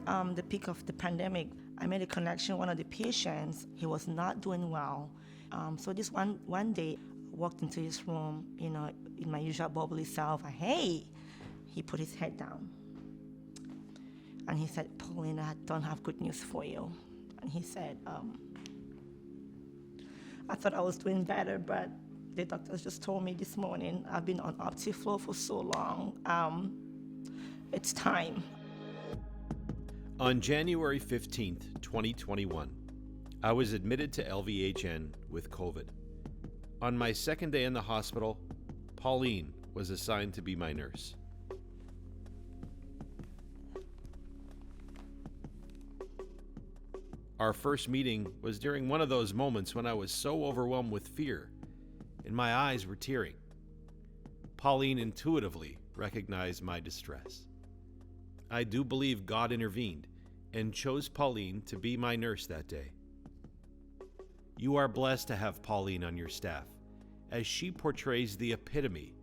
during the peak of the pandemic, I made a connection. One of the patients, he was not doing well. So this one day, I walked into his room, in my usual bubbly self. Hey, he put his head down. And he said, Pauline, I don't have good news for you. And he said, I thought I was doing better, but the doctors just told me this morning, I've been on Optiflow for so long. It's time. On January 15th, 2021, I was admitted to LVHN with COVID. On my second day in the hospital, Pauline was assigned to be my nurse. Our first meeting was during one of those moments when I was so overwhelmed with fear and my eyes were tearing. Pauline intuitively recognized my distress. I do believe God intervened and chose Pauline to be my nurse that day. You are blessed to have Pauline on your staff, as she portrays the epitome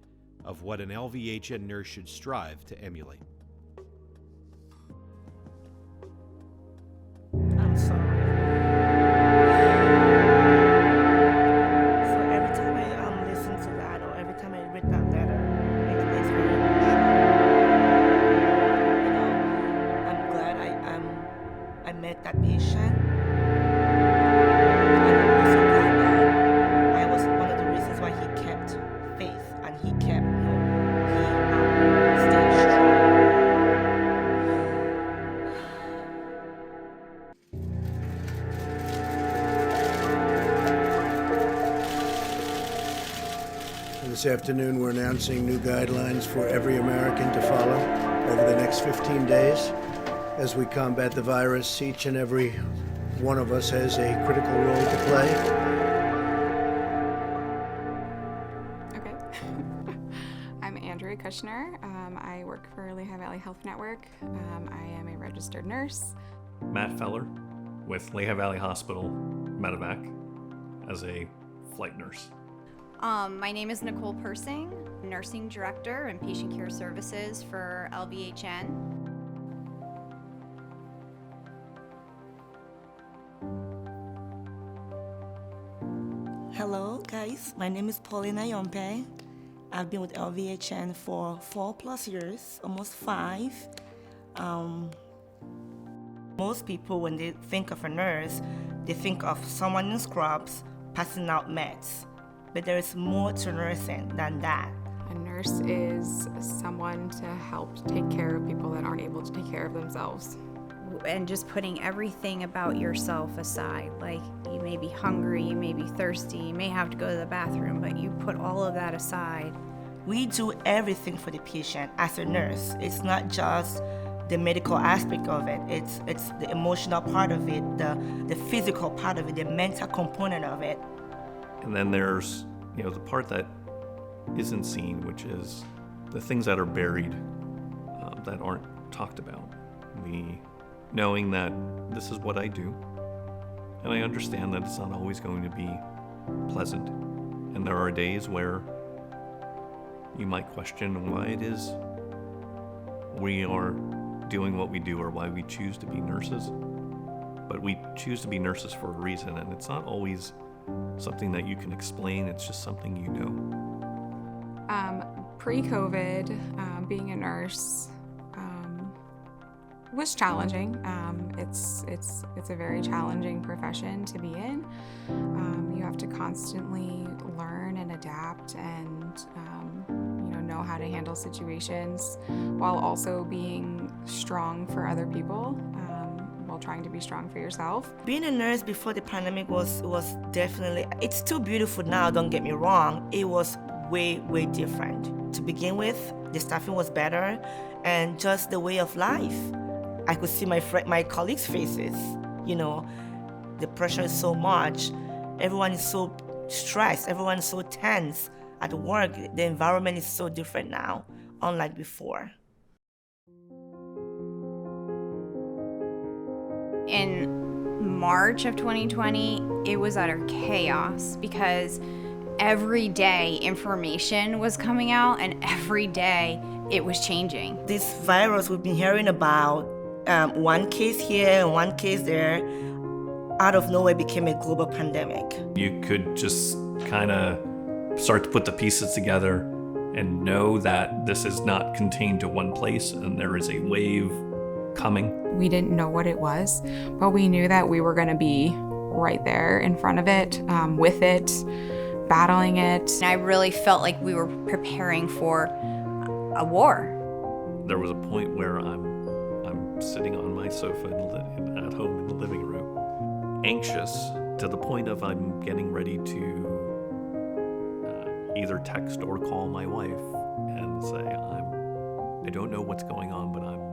of what an LVHN nurse should strive to emulate. I'm sorry. So every time I listen to that, or every time I read that letter, it's very emotional. I'm glad I met that patient. And I'm also glad that I was one of the reasons why he kept faith and he kept, he stayed strong. This afternoon, we're announcing new guidelines for every American to follow over the next 15 days. As we combat the virus, each and every one of us has a critical role to play. Okay. I'm Andrea Kushner. I work for Lehigh Valley Health Network. I am a registered nurse. Matt Feller with Lehigh Valley Hospital Medevac as a flight nurse. My name is Nicole Persing, Nursing Director and Patient Care Services for LVHN. Hello guys, my name is Pauline Ayompe. I've been with LVHN for 4+ years, almost 5. Most people, when they think of a nurse, they think of someone in scrubs passing out meds. But there is more to nursing than that. A nurse is someone to help take care of people that aren't able to take care of themselves. And just putting everything about yourself aside. Like, you may be hungry, you may be thirsty, you may have to go to the bathroom, but you put all of that aside. We do everything for the patient as a nurse. It's not just the medical aspect of it. It's the emotional part of it, the physical part of it, the mental component of it. And then there's, the part that isn't seen, which is the things that are buried, that aren't talked about. The knowing that this is what I do, and I understand that it's not always going to be pleasant. And there are days where you might question why it is we are doing what we do or why we choose to be nurses. But we choose to be nurses for a reason, and it's not always something that you can explain, it's just something you know. Pre-COVID, being a nurse was challenging. It's a very challenging profession to be in. You have to constantly learn and adapt and know how to handle situations while also being strong for other people, while trying to be strong for yourself. Being a nurse before the pandemic was definitely, it's still beautiful now, don't get me wrong. It was way, way different. To begin with, the staffing was better, and just the way of life. I could see my colleagues' faces. The pressure is so much. Everyone is so stressed. Everyone is so tense at work. The environment is so different now, unlike before. In March of 2020, it was utter chaos because every day information was coming out and every day it was changing. This virus we've been hearing about one case here and one case there, out of nowhere became a global pandemic. You could just kind of start to put the pieces together and know that this is not contained to one place and there is a wave coming. We didn't know what it was, but we knew that we were going to be right there in front of it, with it, battling it. And I really felt like we were preparing for a war. There was a point where I'm sitting on my sofa at home in the living room, anxious to the point of I'm getting ready to either text or call my wife and say, I don't know what's going on, but I'm